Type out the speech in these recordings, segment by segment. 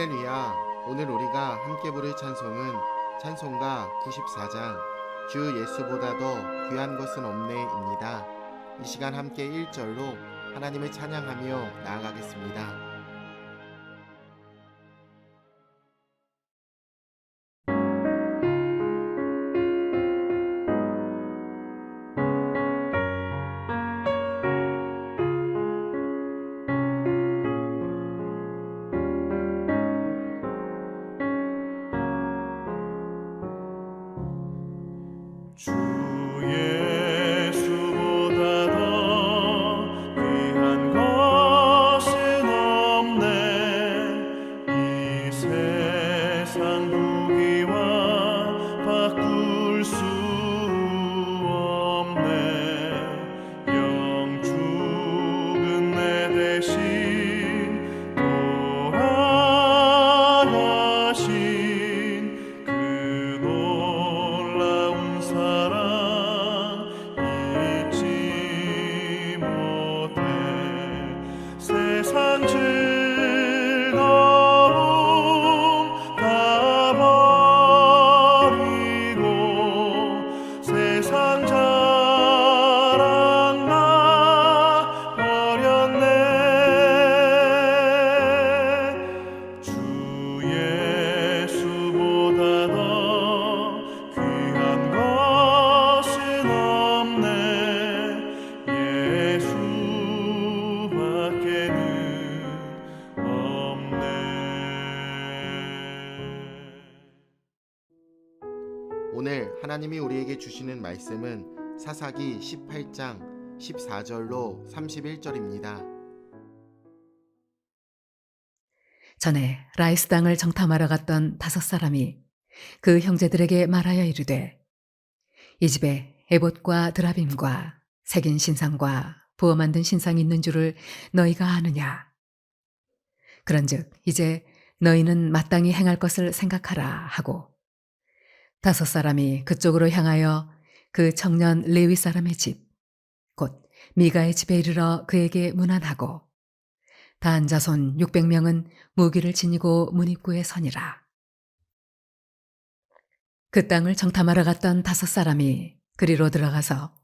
할렐루야. 오늘 우리가 함께 부를 찬송은 찬송가 94장 주 예수보다 더 귀한 것은 없네입니다. 이 시간 함께 1절로 하나님을 찬양하며 나아가겠습니다. 주 예수보다 더 귀한 것은 없네. 이 세상 부귀와 바꿀 수 없네. 영 죽은 내 대신 돌아가신 그 놀라운 사랑 잊지 못해. 세상 즐거움 다 버리고 세상 자랑 나 버렸네. 주 예수보다 더 귀한 것은 없네. 예수밖에는 없네. 오늘 하나님이 우리에게 주시는 말씀은 사사기 18장 14절로 31절입니다. 전에 라이스 땅을 정탐하러 갔던 5사람이 그 형제들에게 말하여 이르되 이 집에 에봇과 드라빔과 새긴 신상과 부어 만든 신상이 있는 줄을 너희가 아느냐. 그런즉 이제 너희는 마땅히 행할 것을 생각하라 하고 5사람이 그쪽으로 향하여 그 청년 레위 사람의 집 곧 미가의 집에 이르러 그에게 문안하고 단 자손 600명은 무기를 지니고 문입구에 서니라. 그 땅을 정탐하러 갔던 5사람이 그리로 들어가서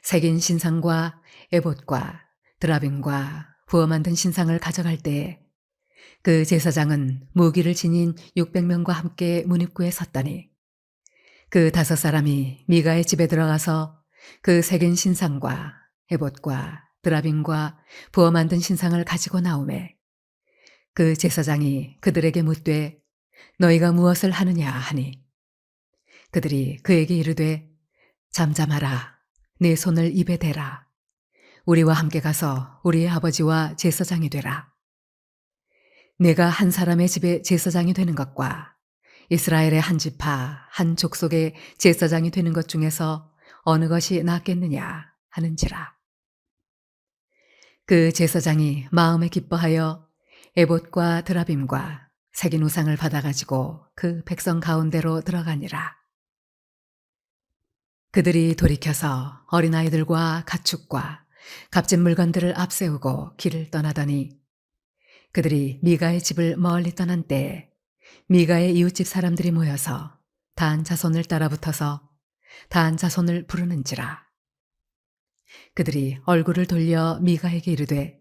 새긴 신상과 에봇과 드라빔과 부어 만든 신상을 가져갈 때에 그 제사장은 무기를 지닌 600명과 함께 문입구에 섰더니 그 5사람이 미가의 집에 들어가서 그 새긴 신상과 에봇과 드라빔과 부어 만든 신상을 가지고 나오매 그 제사장이 그들에게 묻되 너희가 무엇을 하느냐 하니 그들이 그에게 이르되 잠잠하라. 네 손을 입에 대라. 우리와 함께 가서 우리의 아버지와 제사장이 되라. 내가 한 사람의 집에 제사장이 되는 것과 이스라엘의 한 지파 한 족속의 제사장이 되는 것 중에서 어느 것이 낫겠느냐 하는지라. 그 제사장이 마음에 기뻐하여 에봇과 드라빔과 새긴 우상을 받아가지고 그 백성 가운데로 들어가니라. 그들이 돌이켜서 어린아이들과 가축과 값진 물건들을 앞세우고 길을 떠나더니 그들이 미가의 집을 멀리 떠난 때에 미가의 이웃집 사람들이 모여서 단 자손을 따라붙어서 단 자손을 부르는지라. 그들이 얼굴을 돌려 미가에게 이르되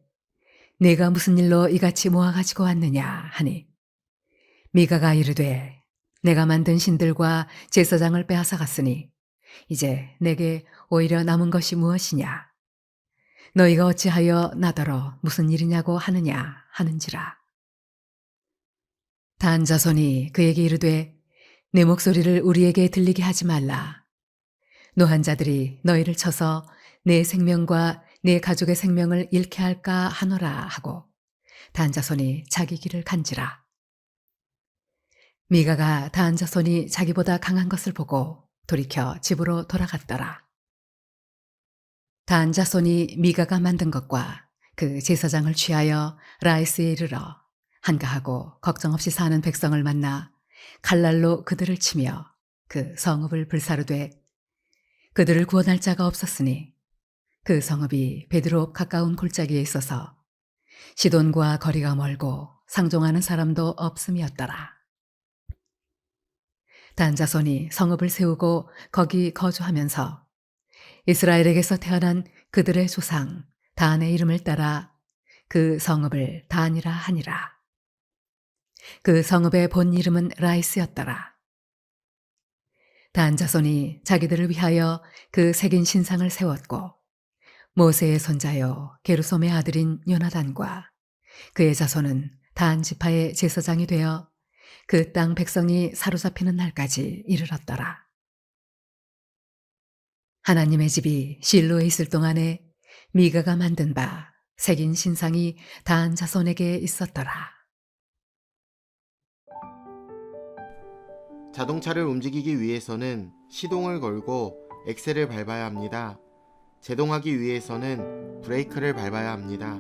내가 무슨 일로 이같이 모아가지고 왔느냐 하니 미가가 이르되 내가 만든 신들과 제사장을 빼앗아 갔으니 이제 내게 오히려 남은 것이 무엇이냐. 너희가 어찌하여 나더러 무슨 일이냐고 하느냐 하는지라. 단 자손이 그에게 이르되 내 목소리를 우리에게 들리게 하지 말라. 노한 자들이 너희를 쳐서 내 생명과 내 가족의 생명을 잃게 할까 하노라 하고 단 자손이 자기 길을 간지라. 미가가 단 자손이 자기보다 강한 것을 보고 돌이켜 집으로 돌아갔더라. 단 자손이 미가가 만든 것과 그 제사장을 취하여 라이스에 이르러 한가하고 걱정 없이 사는 백성을 만나 칼날로 그들을 치며 그 성읍을 불사르되 그들을 구원할 자가 없었으니 그 성읍이 베드로 가까운 골짜기에 있어서 시돈과 거리가 멀고 상종하는 사람도 없음이었더라. 단 자손이 성읍을 세우고 거기 거주하면서 이스라엘에게서 태어난 그들의 조상 단의 이름을 따라 그 성읍을 단이라 하니라. 그 성읍의 본 이름은 라이스였더라. 단 자손이 자기들을 위하여 그 새긴 신상을 세웠고 모세의 손자요 게르솜의 아들인 요나단과 그의 자손은 단 지파의 제사장이 되어 그 땅 백성이 사로잡히는 날까지 이르렀더라. 하나님의 집이 실로에 있을 동안에 미가가 만든 바 새긴 신상이 단 자손에게 있었더라. 자동차를 움직이기 위해서는 시동을 걸고 엑셀을 밟아야 합니다. 제동하기 위해서는 브레이크를 밟아야 합니다.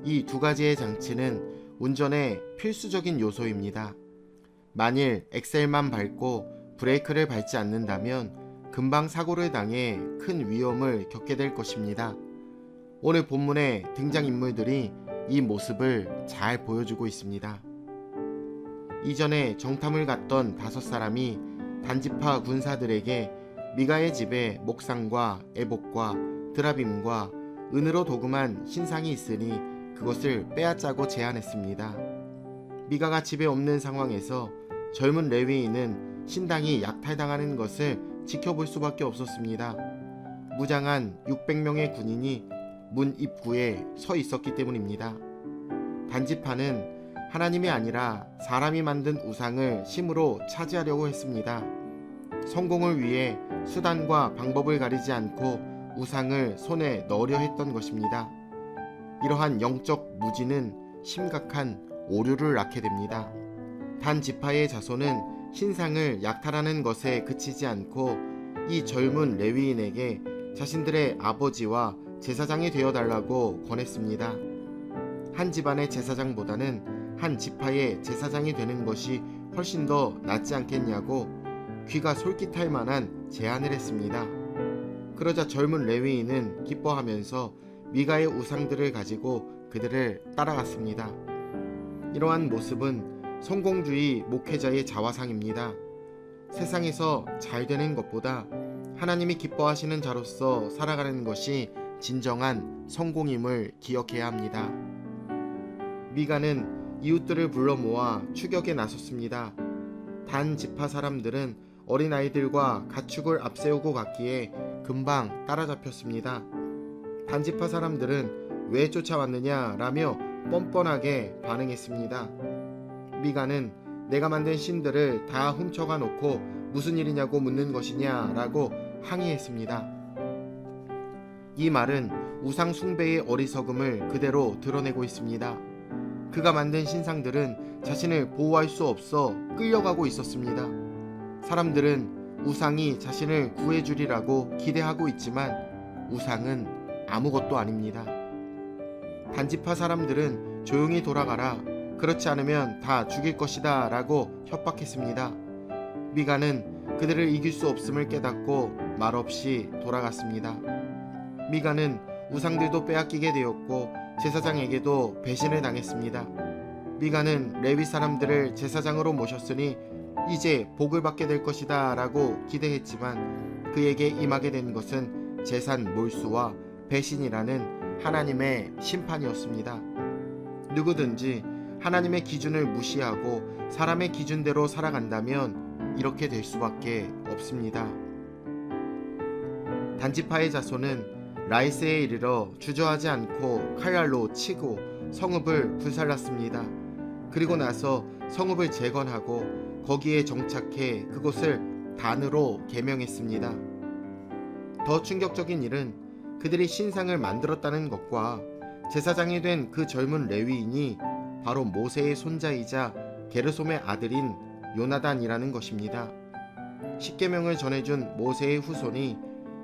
이 두 가지의 장치는 운전의 필수적인 요소입니다. 만일 엑셀만 밟고 브레이크를 밟지 않는다면 금방 사고를 당해 큰 위험을 겪게 될 것입니다. 오늘 본문의 등장인물들이 이 모습을 잘 보여주고 있습니다. 이전에 정탐을 갔던 5사람이 단지파 군사들에게 미가의 집에 목상과 에봇과 드라빔과 은으로 도금한 신상이 있으니 그것을 빼앗자고 제안했습니다. 미가가 집에 없는 상황에서 젊은 레위인은 신당이 약탈당하는 것을 지켜볼 수밖에 없었습니다. 무장한 600명의 군인이 문 입구에 서 있었기 때문입니다. 단지파는 하나님이 아니라 사람이 만든 우상을 심으로 차지하려고 했습니다. 성공을 위해 수단과 방법을 가리지 않고 우상을 손에 넣으려 했던 것입니다. 이러한 영적 무지는 심각한 오류를 낳게 됩니다. 단 지파의 자손은 신상을 약탈하는 것에 그치지 않고 이 젊은 레위인에게 자신들의 아버지와 제사장이 되어달라고 권했습니다. 한 집안의 제사장보다는 한 지파의 제사장이 되는 것이 훨씬 더 낫지 않겠냐고 귀가 솔깃할 만한 제안을 했습니다. 그러자 젊은 레위인은 기뻐하면서 미가의 우상들을 가지고 그들을 따라갔습니다. 이러한 모습은 성공주의 목회자의 자화상입니다. 세상에서 잘 되는 것보다 하나님이 기뻐하시는 자로서 살아가는 것이 진정한 성공임을 기억해야 합니다. 미가는 이웃들을 불러 모아 추격에 나섰습니다. 단 지파 사람들은 어린아이들과 가축을 앞세우고 갔기에 금방 따라잡혔습니다. 단 지파 사람들은 왜 쫓아왔느냐 라며 뻔뻔하게 반응했습니다. 미가는 내가 만든 신들을 다 훔쳐가 놓고 무슨 일이냐고 묻는 것이냐 라고 항의했습니다. 이 말은 우상 숭배의 어리석음을 그대로 드러내고 있습니다. 그가 만든 신상들은 자신을 보호할 수 없어 끌려가고 있었습니다. 사람들은 우상이 자신을 구해주리라고 기대하고 있지만 우상은 아무것도 아닙니다. 단지파 사람들은 조용히 돌아가라, 그렇지 않으면 다 죽일 것이다 라고 협박했습니다. 미가는 그들을 이길 수 없음을 깨닫고 말없이 돌아갔습니다. 미가는 우상들도 빼앗기게 되었고 제사장에게도 배신을 당했습니다. 미가는 레위 사람들을 제사장으로 모셨으니 이제 복을 받게 될 것이다 라고 기대했지만 그에게 임하게 된 것은 재산 몰수와 배신이라는 하나님의 심판이었습니다. 누구든지 하나님의 기준을 무시하고 사람의 기준대로 살아간다면 이렇게 될 수밖에 없습니다. 단지파의 자손은 라이스에 이르러 주저하지 않고 칼날로 치고 성읍을 불살랐습니다. 그리고 나서 성읍을 재건하고 거기에 정착해 그곳을 단으로 개명했습니다. 더 충격적인 일은 그들이 신상을 만들었다는 것과 제사장이 된 그 젊은 레위인이 바로 모세의 손자이자 게르솜의 아들인 요나단이라는 것입니다. 10계명을 전해준 모세의 후손이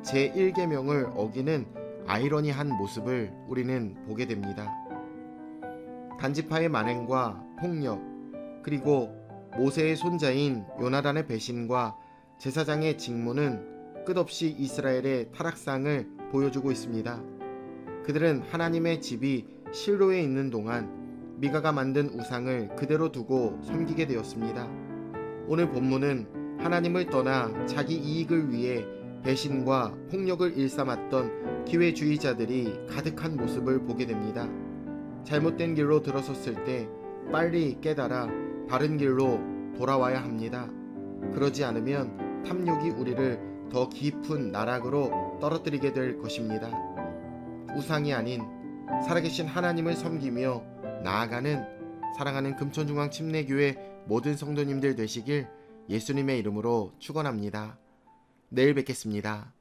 제1계명을 어기는 아이러니한 모습을 우리는 보게 됩니다. 단지파의 만행과 폭력, 그리고 모세의 손자인 요나단의 배신과 제사장의 직무는 끝없이 이스라엘의 타락상을 보여주고 있습니다. 그들은 하나님의 집이 실로에 있는 동안 미가가 만든 우상을 그대로 두고 섬기게 되었습니다. 오늘 본문은 하나님을 떠나 자기 이익을 위해 배신과 폭력을 일삼았던 기회주의자들이 가득한 모습을 보게 됩니다. 잘못된 길로 들어섰을 때 빨리 깨달아 바른 길로 돌아와야 합니다. 그러지 않으면 탐욕이 우리를 더 깊은 나락으로 떨어뜨리게 될 것입니다. 우상이 아닌 살아계신 하나님을 섬기며 나아가는 사랑하는 금천중앙 침례교회 모든 성도님들 되시길 예수님의 이름으로 축원합니다. 내일 뵙겠습니다.